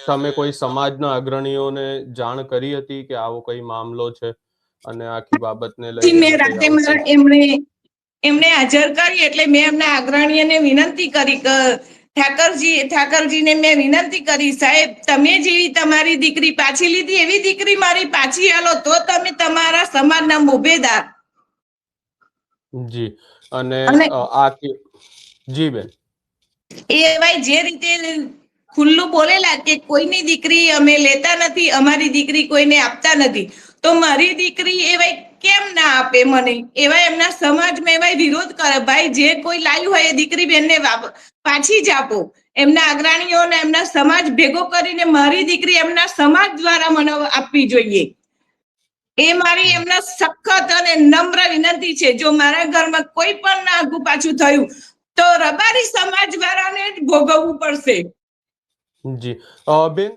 તમે કોઈ સમાજના અગ્રણીઓને જાણ કરી હતી કે આવો કઈ મામલો છે અને આખી બાબતને લઈને મેં રાતે મારા એમણે હાજર કરી એટલે મેં એમના અગ્રણીઓને વિનંતી કરી ઠાકરજીને મેં વિનંતી કરી, સાહેબ તમે જેવી તમારી દીકરી પાછી લીધી એવી દીકરી મારી પાછી આલો તો તમે તમારા સમાજના મોભેદાર. જી અને જી બેન એ ભાઈ જે રીતે ખુલ્લું બોલેલા કે કોઈની દીકરી અમે લેતા નથી, અમારી દીકરી કોઈને આપતા નથી, તો મારી દીકરી એ ભાઈ કેમ ના આપે મને? એવા એમના સમાજમાં એવા વિરોધ કરે. ભાઈ જે કોઈ લાવ્યું હોય એ દીકરી બેનને પાછી જ આપો. એમના અગ્રણીઓને એમના સમાજ ભેગો કરીને મારી દીકરી એમના સમાજ દ્વારા મને આપવી જોઈએ. એ મારી એમના સખત અને નમ્ર વિનંતી છે. જો મારા ઘરમાં કોઈ પણ ના આગુ પાછું થયું તો રબારી સમાજ વાળાને જ ભોગવવું પડશે. જી બેન